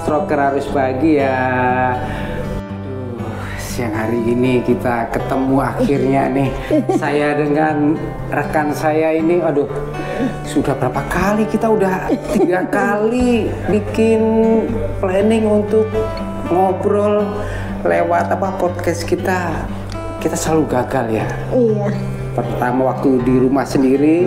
Stroker harus bahagia. Aduh, siang hari ini kita ketemu akhirnya nih. Saya dengan rekan saya ini, aduh, sudah berapa kali kita udah 3 kali bikin planning untuk ngobrol lewat podcast kita selalu gagal ya. Iya. Pertama waktu di rumah sendiri,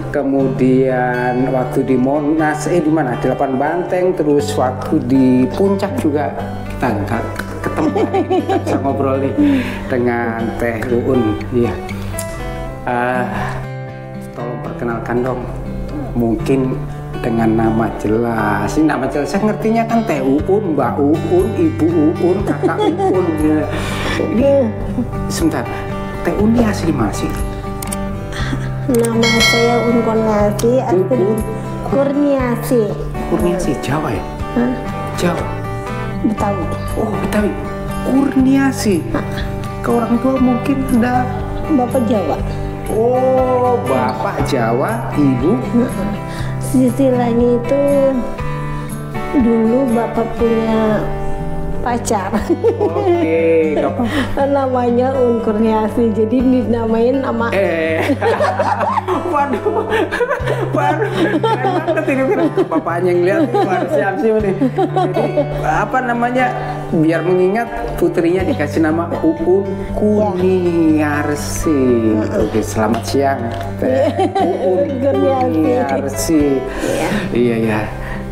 kemudian waktu di Monas, di mana? Di Lapangan Banteng, terus waktu di Puncak juga kita nggak ketemu. Kita bisa ngobrol nih dengan Teh Uun. Iya. Tolong perkenalkan dong, mungkin dengan nama jelas. Ini nama jelas, saya ngertinya kan Teh Uun, Mbak Uun, Ibu Uun, Kakak Uun. Ya. Ini sebentar. Teh Uun ini asli mana sih? Nama saya Uun Kurniasi, asli Kurniasi. Kurniasi, Jawa ya? Hah? Jawa? Betawi. Oh, Betawi. Kurniasi. Ke orang tua mungkin ada... Bapak Jawa. Oh, Bapak Jawa, Ibu? Istilahnya itu dulu Bapak punya pacar. Oke, Namanya Uun Kurniasi, jadi dinamain nama. Waduh, keren banget ini bapaknya yang lihat, waduh siap nih. Jadi apa namanya? Biar mengingat putrinya dikasih nama Uun Kurniasi. Oke, selamat siang, Teh Uun Kurniasi. Iya ya.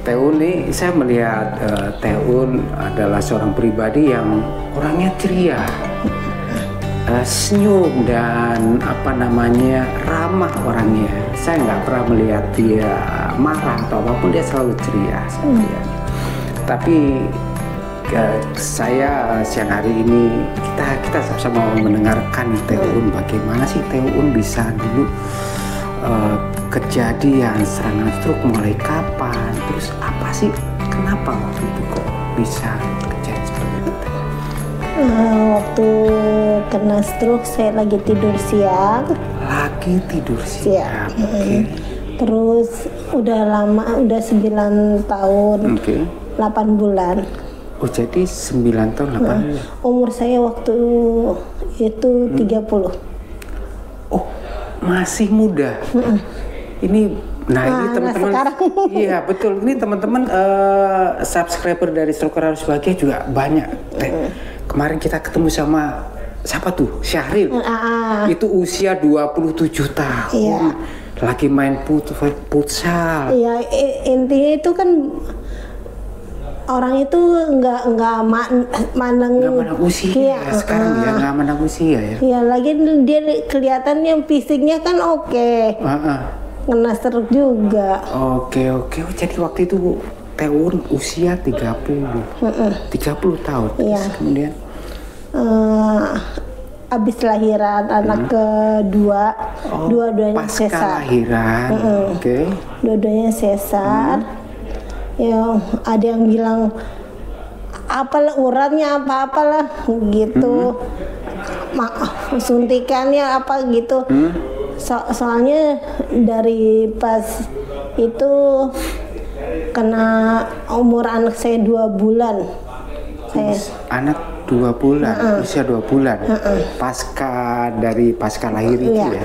Teh Uun nih, saya melihat Teh Uun adalah seorang pribadi yang orangnya ceria, senyum dan ramah orangnya. Saya nggak pernah melihat dia marah atau apapun, dia selalu ceria. Tapi saya siang hari ini kita sama-sama mendengarkan Teh Uun, bagaimana sih Teh Uun bisa dulu kejadian serangan stroke mulai kapan, terus apa sih, kenapa waktu itu kok bisa kejadian seperti itu? Waktu kena stroke saya lagi tidur siang. Okay. Terus udah lama, udah 9 tahun, 8 bulan. Oh, jadi 9 tahun 8 bulan. Umur saya waktu itu 30. Oh, masih muda. Ini teman-teman, iya betul. Ini teman-teman subscriber dari Stroker Harus Bahagia juga banyak. Kemarin kita ketemu sama siapa tuh? Syahril. Itu usia 27 tahun. Iya. Lagi main futsal. Iya, intinya itu kan orang itu nggak mandang usia sekarang ya, nggak mandang usia ya. Iya, lagi dia kelihatannya fisiknya kan oke. Kena stroke juga. Oke. Jadi waktu itu Teh Uun usia 30 tahun. Iya. Kemudian habis lahiran anak kedua, dua-duanya pasca sesar. Lahiran. Dua-duanya sesar. Ya, ada yang bilang apalah uratnya apalah gitu. Suntikannya apa gitu. Soalnya dari pas itu kena umur anak saya 2 bulan. Anak 2 bulan, usia 2 bulan. Pasca lahir itu ya.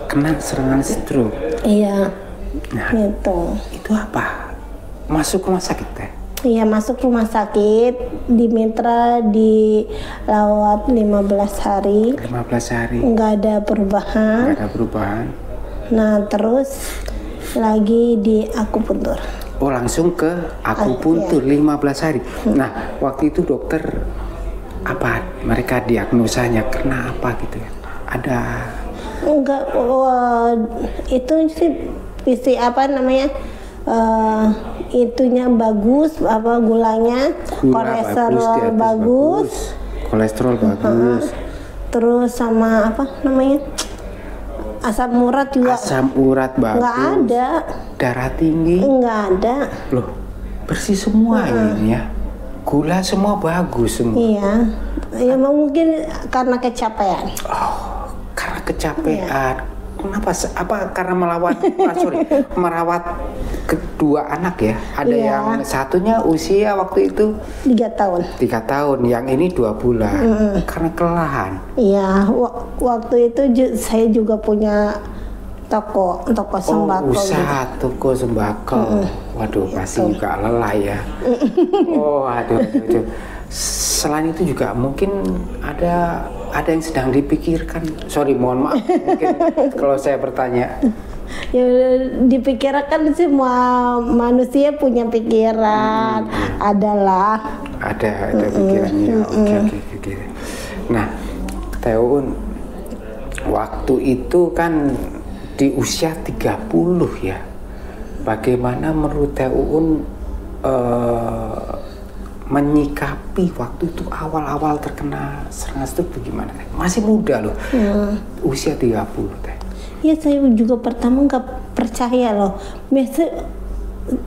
Kena serangan stroke. Iya. Nah, gitu. Itu apa? Masuk rumah sakit Teh? Iya, masuk rumah sakit di Mitra, di rawat 15 hari. 15 hari. Nggak ada perubahan. Nah, terus lagi di akupuntur. Oh, langsung ke akupuntur 15 hari. Nah, waktu itu dokter apa? Mereka diagnosanya kena apa gitu ya? Ada? Enggak, itu sih visi apa namanya? Itunya bagus, gulanya, kolesterol bagus. Terus sama apa namanya, asam urat juga. Asam urat bagus. Nggak ada. Darah tinggi. Nggak ada. Loh, bersih semua ini ya. Gula semua bagus semua. Iya. Ya mungkin karena kecapean. Oh, karena kecapean. Kenapa? Apa karena merawat kedua anak ya? Ada Iya. yang satunya usia waktu itu 3 tahun. 3 tahun, yang ini 2 bulan. Karena kelelahan. Iya, waktu itu saya juga punya toko sembako. Usaha toko sembako. Waduh, pasti juga lelah ya. Oh, aduh. Selain itu juga mungkin ada yang sedang dipikirkan. Sorry, mohon maaf. Mungkin kalau saya bertanya. Ya, dipikirkan semua manusia punya pikiran. Adalah. Ada pikirannya. Oke. Nah, Teun, waktu itu kan di usia 30 ya. Bagaimana menurut Teun menyikapi waktu itu awal-awal terkena serangan stroke bagaimana? Masih muda loh, usia 30 Teh. Ya, saya juga pertama nggak percaya loh. Biasa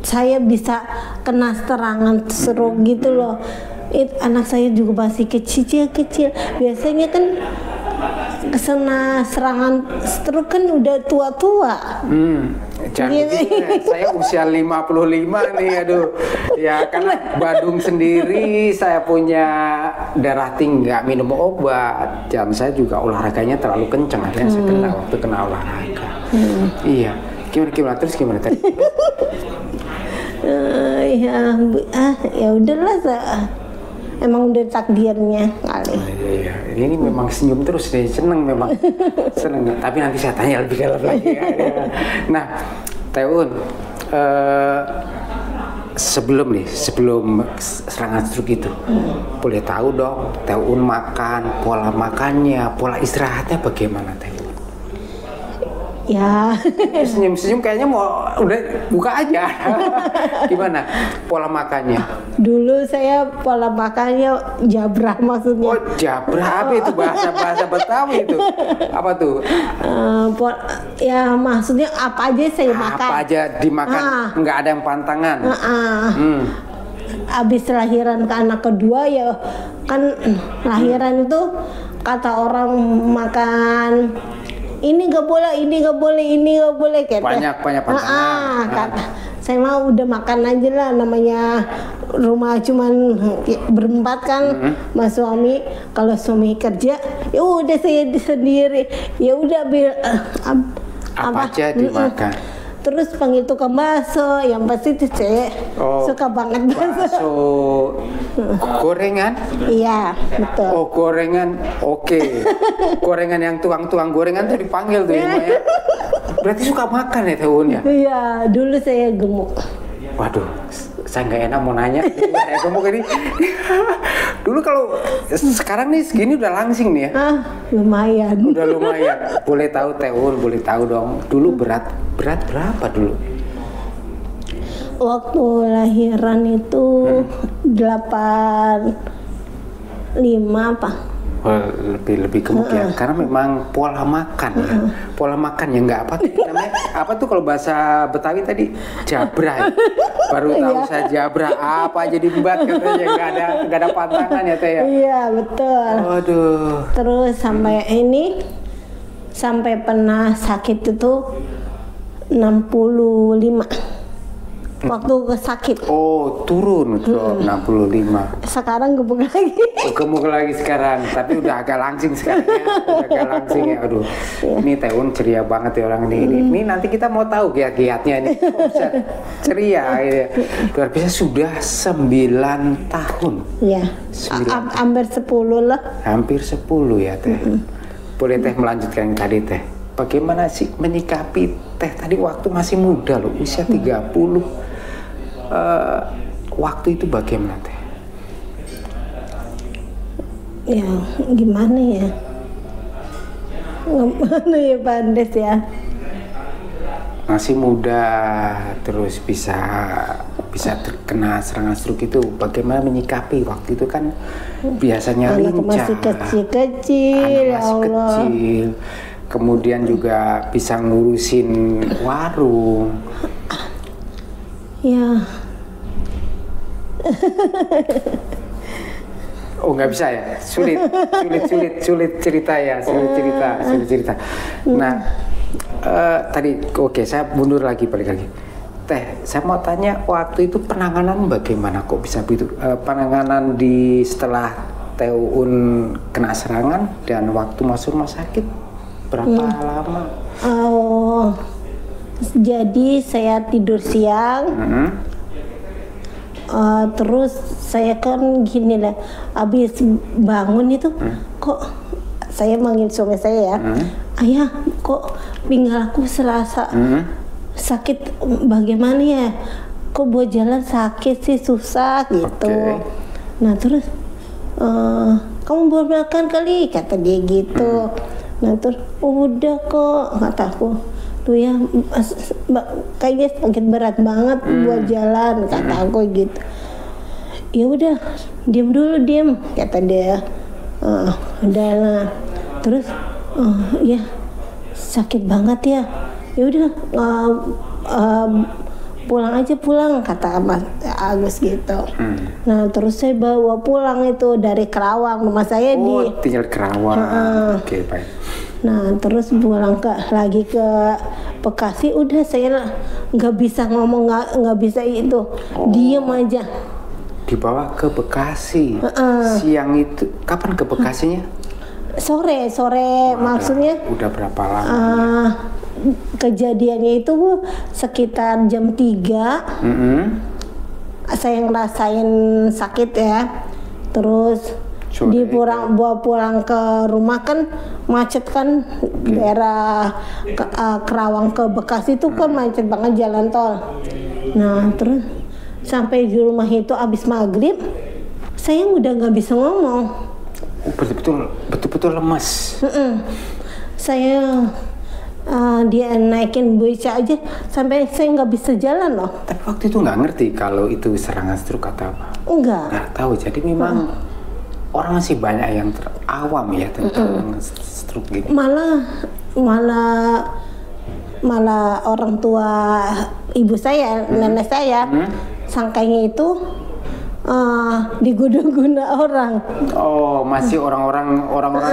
saya bisa kena serangan stroke gitu loh. Anak saya juga masih kecil. Biasanya kan kena serangan stroke kan udah tua-tua. Jangan gitu ya. Saya usia 55 nih, aduh. Ya karena Badung sendiri, saya punya darah tinggi, nggak minum obat. Jam saya juga olahraganya terlalu kencang, akhirnya saya kena waktu kena olahraga. Iya. Gimana terus gimana tadi? Ya udahlah, emang udah takdirnya kali. Iya. Ini memang senyum terus deh, seneng memang. Seneng. Tapi nanti saya tanya lebih dalam lagi. Ya. Nah, Teun, sebelum serangan stroke itu, boleh tahu dong, Teun makan, pola makannya, pola istirahatnya bagaimana, Teun? Ya. Senyum-senyum kayaknya mau udah buka aja. Gimana pola makannya? Dulu saya pola makannya jabrah maksudnya. Oh, jabrah apa itu, bahasa Betawi itu? Apa tuh? Ya maksudnya apa aja saya makan. Apa aja dimakan, nggak ada yang pantangan. Abis lahiran ke anak kedua ya kan, lahiran itu kata orang makan ini nggak boleh kayak banyak pantangan. Kata saya mau udah makan aja lah, namanya rumah cuman berempat kan, mas suami. Kalau suami kerja ya udah saya sendiri, ya udah apa aja dimakan. Terus panggil tukang bakso, yang pasti itu saya suka banget bakso. Gorengan? Iya, betul. Oh, gorengan, oke. Gorengan yang tukang gorengan tuh dipanggil tuh ya. Berarti suka makan ya Teun ya? Iya, dulu saya gemuk. Waduh, saya nggak enak mau nanya. Saya gemuk ini. Dulu kalau sekarang nih segini udah langsing nih ya? Lumayan. Udah lumayan. Boleh tahu Teun, boleh tahu dong. Dulu berat berapa dulu? Waktu lahiran itu 85 apa? Lebih gemuk ya, karena memang pola makan ya. Pola makan ya, nggak apa tuh namanya, apa tuh kalau bahasa Betawi tadi, jabrah ya. Baru tahu saya jabrah, apa jadi embat katanya, nggak ada pantangan ya Teh ya. Iya, betul. Waduh. Terus sampai pernah sakit itu 65 waktu sakit. Oh, turun ke 65. Sekarang gemuk lagi. Oh, gemuk lagi sekarang, tapi udah agak langsing sekarang ya. Udah agak langsing ya. Aduh. Ini Teun ceria banget ya orang ini. Ini nanti kita mau tahu giat-giatnya ini. Bisa ceria gitu ya. Luar biasa, sudah 9 tahun. Iya. Hampir 10 lah. Hampir 10 ya Teh. Boleh Teh melanjutkan yang tadi Teh. Bagaimana sih menyikapi Teh tadi waktu masih muda loh, usia 30. Waktu itu bagaimana Teh? Ya gimana ya Pak Andes ya, masih muda terus bisa terkena serangan stroke itu, bagaimana menyikapi waktu itu kan biasanya anak lincah, masih kecil, ya Allah. kecil, kemudian juga bisa ngurusin warung. Ya. Oh, nggak bisa ya, sulit cerita ya, sulit cerita. Nah, tadi oke, saya mundur lagi, balik lagi. Teh, saya mau tanya waktu itu penanganan bagaimana kok bisa begitu? Penanganan di setelah Teun kena serangan dan waktu masuk rumah sakit berapa lama? Oh, jadi saya tidur siang. Terus saya kan gini lah, habis bangun itu kok saya manggil suami saya ya, ayah kok pinggang aku serasa sakit, bagaimana ya, kok buat jalan sakit sih, susah gitu. Nah terus kamu baru makan kali, kata dia gitu. Nah terus udah kok, kataku tuh ya kayaknya sakit berat banget buat jalan, kata aku gitu. Ya udah diem dulu, diem, kata dia. Udah lah. Terus ya sakit banget ya, ya udah pulang aja, pulang, kata Mas Agus gitu. Nah terus saya bawa pulang itu dari Kerawang, rumah saya di tinggal Kerawang. Oke, baik. Nah terus pulang lagi ke Bekasi, udah saya nggak bisa ngomong, nggak bisa itu, diem aja. Dibawa ke Bekasi. Siang itu kapan ke Bekasinya? Sore, maksudnya. Udah berapa lama? Kejadiannya itu sekitar jam 3. Saya ngerasain sakit ya. Terus bawa pulang ke rumah, kan macet kan, daerah Kerawang ke Bekasi itu kan macet banget jalan tol. Nah terus sampai di rumah itu abis maghrib, saya udah nggak bisa ngomong. Betul-betul lemas. Saya dia naikin beca aja sampai saya nggak bisa jalan loh. Tapi waktu itu nggak ngerti kalau itu serangan stroke atau apa? Nggak tahu. Jadi memang orang masih banyak yang awam ya tentang stroke gini. Malah orang tua ibu saya, nenek saya, sangkanya itu diguna-guna orang. Oh, masih orang-orang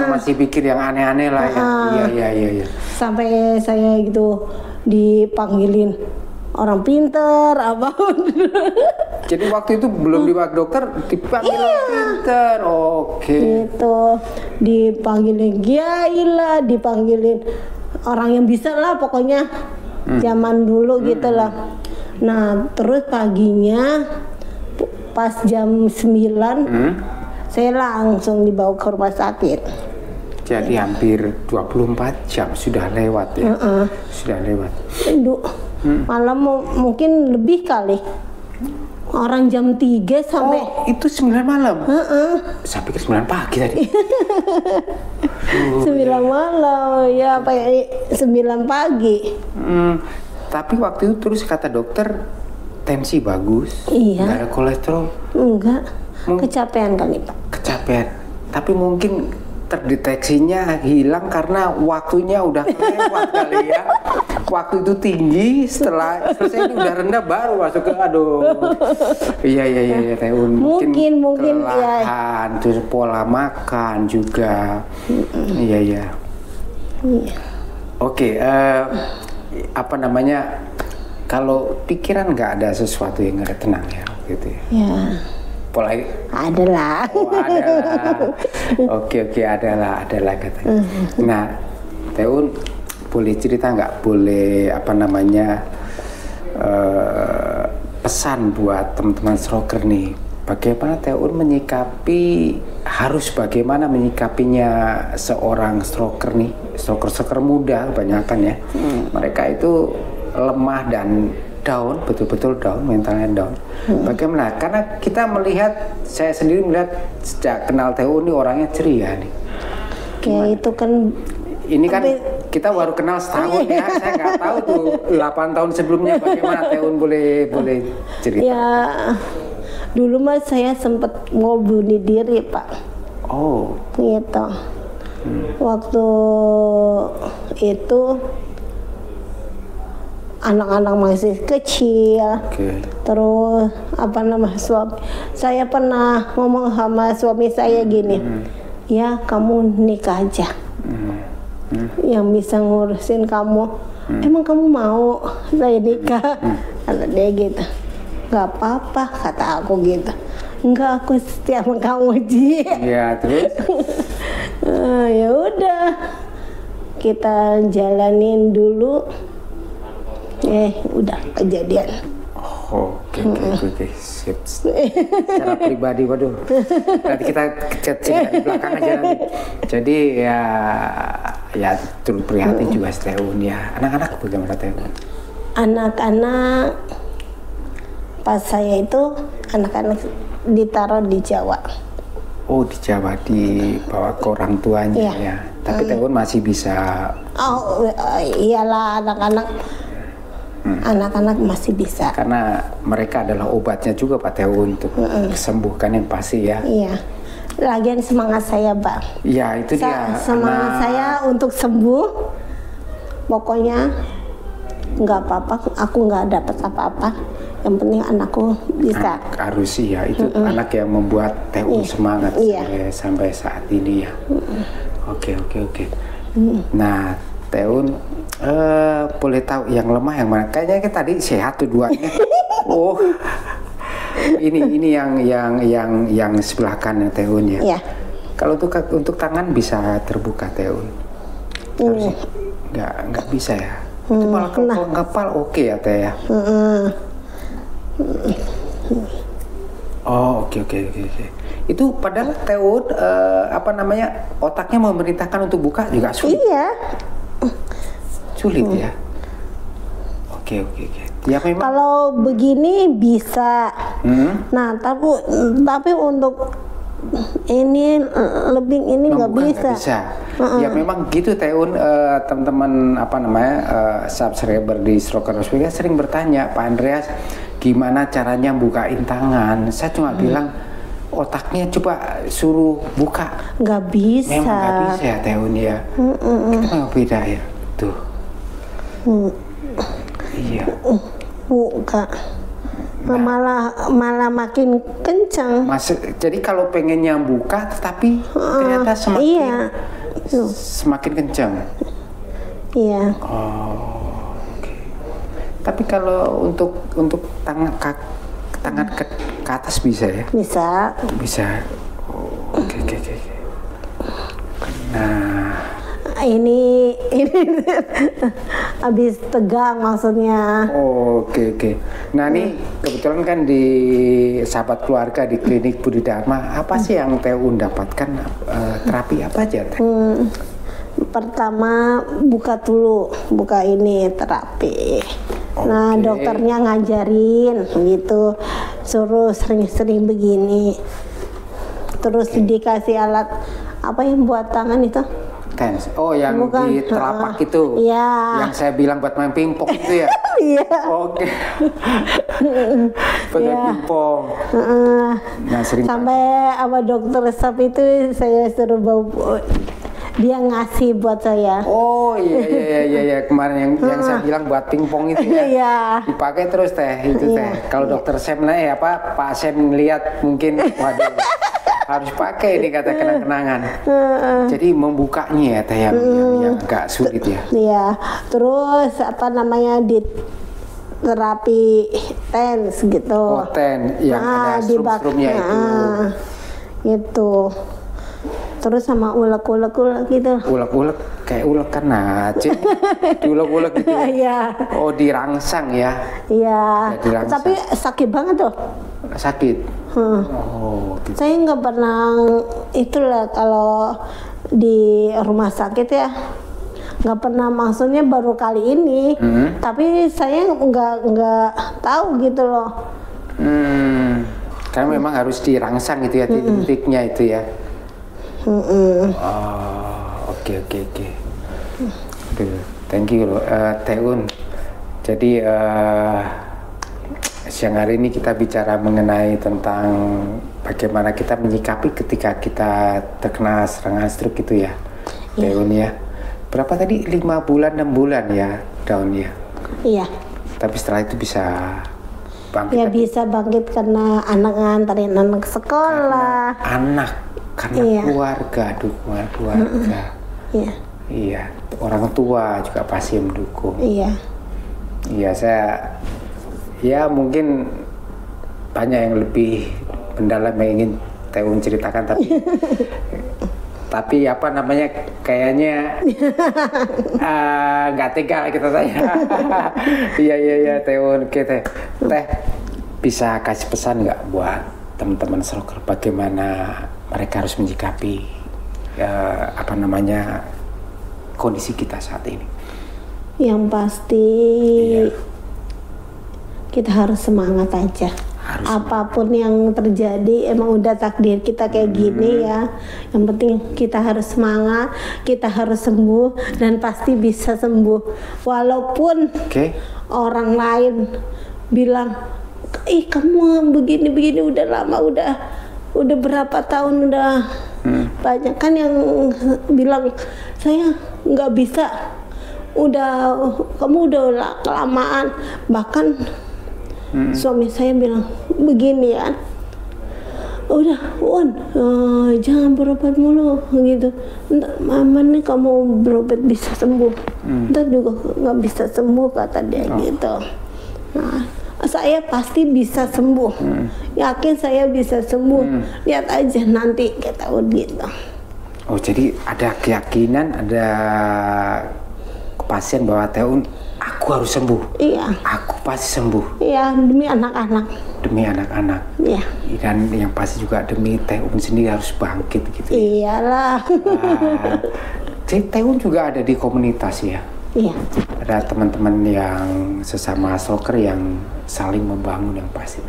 masih pikir yang aneh-aneh lah ya. Iya. Sampai saya gitu dipanggilin orang pinter apa. Jadi waktu itu belum dipanggil dokter, dipanggil orang pinter. Oke. Gitu. Dipanggilin kiai lah, dipanggilin orang yang bisa lah pokoknya. Zaman dulu gitu lah. Nah, terus paginya pas jam 9 saya langsung dibawa ke rumah sakit. Jadi hampir 24 jam sudah lewat ya. Sudah lewat. Malam mungkin lebih kali. Orang jam 3 sampai. Oh, itu 9 malam? Saya pikir 9 pagi tadi. 9 malam, ya apa ya, 9 pagi. Tapi waktu itu terus kata dokter tensi bagus, iya. Nggak ada kolesterol. Enggak, kecapean kali Pak. Kecapean, tapi mungkin terdeteksinya hilang karena waktunya udah lewat kali ya. Waktu itu tinggi, setelah selesai itu udah rendah baru masuk ke Iya Teun. Mungkin kelelahan, terus pola makan juga. Iya. Oke, apa namanya? Kalau pikiran nggak ada sesuatu yang nggak tenang ya, gitu ya. Ya. Pola adalah. Oke, adalah katanya. Nah, Teun boleh cerita nggak? Boleh apa namanya pesan buat teman-teman stroker nih? Bagaimana Teun bagaimana menyikapinya seorang stroker nih? Stroker muda kebanyakan ya. Mereka itu lemah dan down, betul-betul down, mentalnya down. Bagaimana? Karena kita melihat, saya sendiri melihat sejak kenal Teun ini orangnya ceria nih. Kayak itu kan. Ini kan kita baru kenal setahun ya, saya nggak tahu tuh 8 tahun sebelumnya bagaimana Teun boleh cerita. Ya, dulu mas saya sempat mau bunuh diri Pak. Oh. Gitu. Waktu itu anak-anak masih kecil. Terus suami saya pernah ngomong sama suami saya gini, ya kamu nikah aja. yang bisa ngurusin kamu. Emang kamu mau saya nikah? Kata dia gitu. Nggak apa-apa kata aku gitu. Enggak, aku setia sama kamu Ji. Iya, terus? Ya udah, kita jalanin dulu. Udah kejadian. Oke, sip. Secara pribadi, waduh. Nanti kita cerita di belakang aja nanti. Jadi ya turut prihatin juga Teun ya. Anak-anak bagaimana Teun? Anak-anak pas saya itu anak-anak ditaruh di Jawa. Oh, di Jawa dibawa ke orang tuanya ya. Tapi Teun masih bisa. Oh iyalah anak-anak. Anak-anak masih bisa. Karena mereka adalah obatnya juga Pak Teun untuk kesembuhkan yang pasti ya. Iya. Lagian semangat saya Bang. Iya itu dia. Semangat saya untuk sembuh. Pokoknya nggak apa-apa. Aku nggak dapat apa-apa. Yang penting anakku bisa. Harus ya itu anak yang membuat Teun semangat sampai saat ini ya. Oke. Nah Teun boleh tahu yang lemah yang mana? Kayaknya tadi sehat tuh duanya. Oh ini yang sebelah kanan Teun ya. Iya. Kalau untuk tangan bisa terbuka Teun. Nggak bisa ya. Itu malah kalau ngepal oke ya Teh ya. Oh oke. Itu padahal Teun otaknya memerintahkan untuk buka juga sulit. Iya. Sulit ya. Oke. Ya memang. Kalau begini bisa. Nah tapi untuk ini lebih ini nggak bisa. Ya memang gitu Teun, teman-teman subscriber di Stroker Hospital sering bertanya Pak Andreas gimana caranya bukain tangan. Saya cuma bilang otaknya coba suruh buka. Nggak bisa. Memang nggak bisa ya Teun ya. Kita memang beda ya. Tuh. Iya. Buka. Malah makin kencang. Jadi kalau pengennya buka tetapi ternyata semakin kencang. Iya. Oh, oke. Tapi kalau untuk tangan ke atas bisa ya? Bisa. Oh, oke. Nah, ini habis tegang maksudnya. Oke. Nah ini kebetulan kan di sahabat keluarga di klinik Budi Dharma, apa sih yang Teun dapatkan, terapi apa aja Teh? Pertama buka ini terapi. Nah dokternya ngajarin gitu, suruh sering-sering begini. Terus dikasih alat apa yang buat tangan itu? Tens. Oh yang di telapak itu. Iya. Yang saya bilang buat main pingpong itu ya. Iya. Oke. Pakai pingpong. Nah, sampai sama dokter resep itu saya suruh bawa, dia ngasih buat saya. Oh iya kemarin yang saya bilang buat pingpong itu ya. Iya. Dipakai terus Teh itu Teh. Kalau dokter Sam Pak Sam ngelihat mungkin waduh harus pakai ini kata kenang-kenangan. Jadi membukanya ya Teh yang agak sulit ya. Iya. Terus di terapi TENS gitu. Oh TENS yang ada strum-strumnya itu. Gitu. Terus sama ulek-ulek gitu. Ulek-ulek kayak ulek kan Aceh. Diulek-ulek gitu. Iya. Oh dirangsang ya. Iya. Tapi sakit banget tuh. Sakit. Oh, gitu. Saya nggak pernah itulah kalau di rumah sakit ya, nggak pernah, maksudnya baru kali ini. Tapi saya nggak tahu gitu loh. Karena memang harus dirangsang gitu ya titik-titiknya itu ya. Oh, oke. Thank you loh, Teun. Jadi siang hari ini kita bicara mengenai tentang bagaimana kita menyikapi ketika kita terkena serangan stroke itu ya, Teun ya. Berapa tadi? 5 bulan, 6 bulan ya, down ya? Iya. Tapi setelah itu bisa bangkit? Ya bisa bangkit karena anak nganterin anak sekolah. Karena keluarga, dukungan keluarga. Iya. Iya, orang tua juga pasti mendukung. Iya. Iya, ya mungkin banyak yang lebih mendalam yang ingin Teun ceritakan, tapi apa namanya, kayaknya nggak tega lah kita tanya. Iya Teun, oke Teh bisa kasih pesan nggak buat teman-teman stroker bagaimana mereka harus menyikapi apa namanya kondisi kita saat ini? Yang pasti kita harus semangat aja. Apapun yang terjadi emang udah takdir kita kayak gini ya. Yang penting kita harus semangat, kita harus sembuh dan pasti bisa sembuh. Walaupun orang lain bilang, ih kamu begini udah lama, udah berapa tahun udah banyak kan yang bilang saya nggak bisa, kamu udah kelamaan. Bahkan suami saya bilang begini ya, udah Wan, jangan berobat mulu gitu, ntar mama nih kamu berobat bisa sembuh, ntar juga nggak bisa sembuh kata dia gitu. Nah, saya pasti bisa sembuh, yakin saya bisa sembuh, lihat aja nanti kita gitu. Oh, jadi ada keyakinan, ada kepastian bahwa Teun, aku harus sembuh. Iya. Aku pasti sembuh. Iya, demi anak-anak. Demi anak-anak. Iya. Dan yang pasti juga demi Teun sendiri harus bangkit gitu. Iyalah. Jadi Teun juga ada di komunitas ya. Iya. Ada teman-teman yang sesama stroker yang saling membangun yang pasti.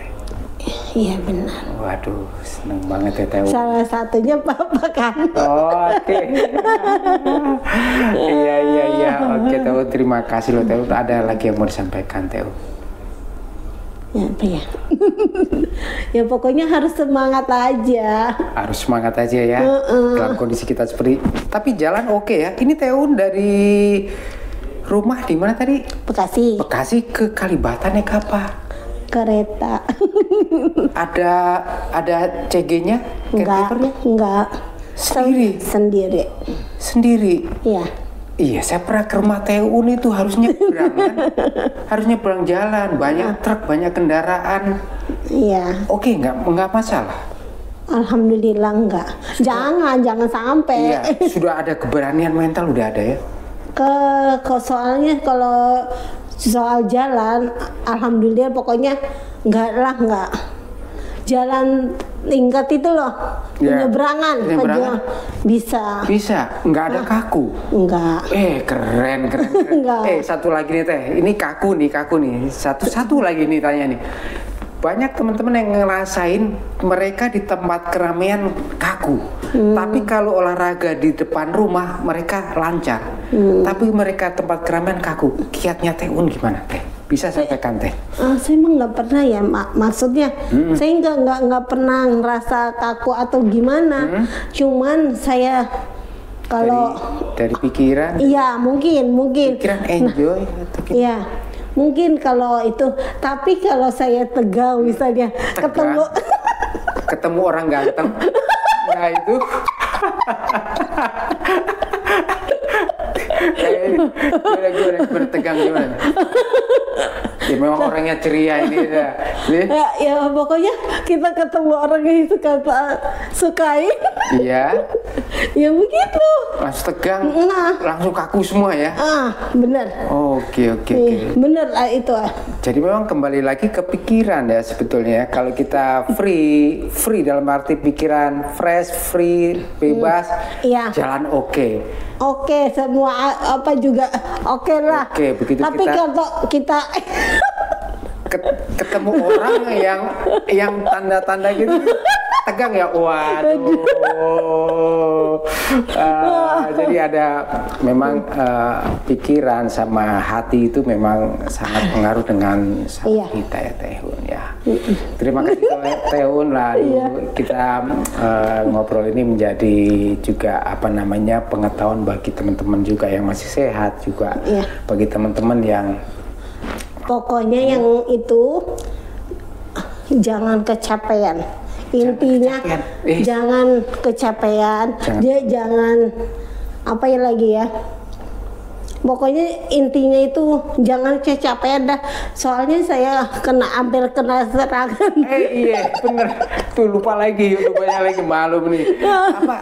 Iya benar. Waduh, seneng banget ya Teun. Salah satunya Papa kan. Oh, oke. Iya. Oke Teun, terima kasih loh Teun. Ada lagi yang mau disampaikan Teun? Ya apa ya? Ya pokoknya harus semangat aja. Harus semangat aja ya. Dalam kondisi kita seperti. Tapi jalan oke ya. Ini Teun dari rumah di mana tadi? Bekasi. Bekasi ke Kalibata naik apa? Kereta. Ada CG-nya? Enggak. Sendiri. Iya. Iya, saya pernah ke rumah Teun itu harus nyebrang kan? Harus nyebrang jalan, banyak truk, banyak kendaraan. Iya. Oke, nggak masalah. Alhamdulillah enggak. Jangan sampai. Iya, sudah ada keberanian mental, udah ada ya. Soalnya kalau soal jalan, alhamdulillah pokoknya enggak. Jalan tingkat itu loh, penyeberangan. Bisa, nggak ada kaku. Enggak. Keren. Satu lagi nih Teh, ini kaku nih. Satu lagi nih tanya nih. Banyak teman-teman yang ngerasain mereka di tempat keramaian kaku, tapi kalau olahraga di depan rumah mereka lancar. Tapi mereka tempat keramaian kaku. Kiatnya Teun gimana Teh? Bisa sampaikan Teh? Saya emang nggak pernah ya, maksudnya saya nggak pernah ngerasa kaku atau gimana. Cuman saya kalau dari pikiran. Iya mungkin. Pikiran enjoy. Iya. Mungkin kalau itu, tapi kalau saya tegang misalnya ketemu orang ganteng, nah itu gimana tegang gimana? Ya memang orangnya ceria ini ya pokoknya kita ketemu orang yang sukai. Iya. Ya begitu. Langsung tegang. Langsung kaku semua ya. Benar. Oke. Benar lah itu. Jadi memang kembali lagi ke pikiran ya sebetulnya. Kalau kita free dalam arti pikiran fresh, free, bebas, jalan oke. Oke, semua apa juga oke lah. Oke, begitu. Tapi kalau kita ketemu orang yang tanda-tanda gitu tegang ya, waduh. Jadi ada memang pikiran sama hati itu memang sangat pengaruh dengan kita ya Teun ya. Terima kasih Teun, lalu kita ngobrol ini menjadi juga apa namanya pengetahuan bagi teman-teman juga yang masih sehat juga, bagi teman-teman yang pokoknya yang itu jangan kecapean. Intinya jangan kecapean. Dia jangan apa ya lagi ya, pokoknya intinya itu jangan kecapean dah, soalnya saya hampir kena serangan. Iya bener tuh, lupanya lagi malu nih. Apa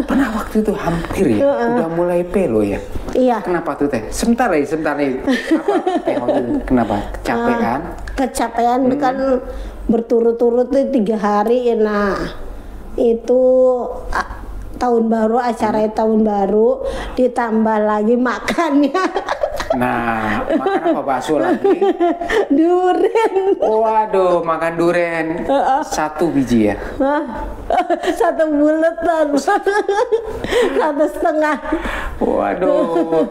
pernah waktu itu hampir ya udah mulai pelo ya? Iya. Kenapa tuh teh? Sebentar nih. Apa teh waktu itu? Kenapa? Kecapean? Kecapean kan berturut-turut tuh 3 hari. Nah itu tahun baru, acara tahun baru, ditambah lagi makannya. Nah, makan apa, bakso lagi? Durian. Waduh, makan durian 1 biji ya? 1 buletan. 1,5. Waduh,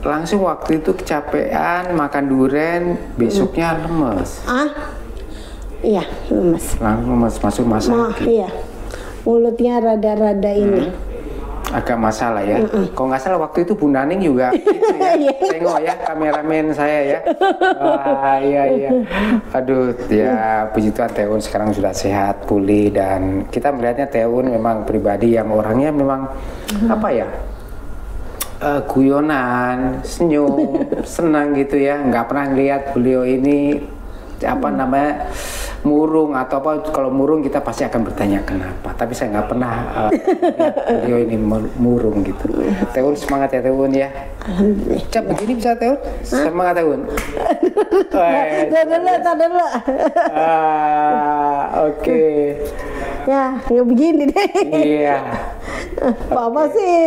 langsung waktu itu kecapean, makan durian, besoknya lemes. Iya, lemes. Langsung lemes, masuk masak. Iya, mulutnya rada-rada ini. Agak masalah ya. Kalau nggak salah waktu itu Bu Naning juga gitu ya. Tengok ya kameramen saya ya. Wah, iya. Aduh, ya puji Tuhan Teun sekarang sudah sehat, pulih, dan kita melihatnya Teun memang pribadi yang orangnya memang apa ya? Guyonan, senyum, senang gitu ya. Nggak pernah lihat beliau ini apa namanya murung atau apa. Kalau murung kita pasti akan bertanya kenapa, tapi saya nggak pernah beliau ini murung gitu. Teun semangat ya Teun ya. Cap begini bisa Teun? Semangat Teun. Tadala. Oke. Ya, nggak begini deh. Iya. Apa sih?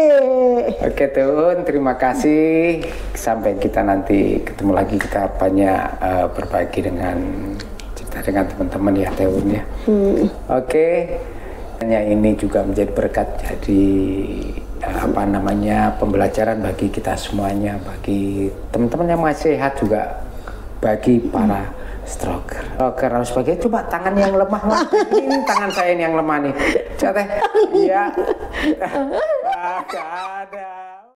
Oke Teun, terima kasih. Sampai kita nanti ketemu lagi, kita banyak berbagi dengan teman-teman ya Teun ya. Oke. Hanya ini juga menjadi berkat, jadi apa namanya pembelajaran bagi kita semuanya, bagi teman-teman yang masih sehat juga, bagi para stroker harus pakai. Coba tangan yang lemah lah. Ini tangan saya ini yang lemah nih. Coba teh. Iya. Gak ada.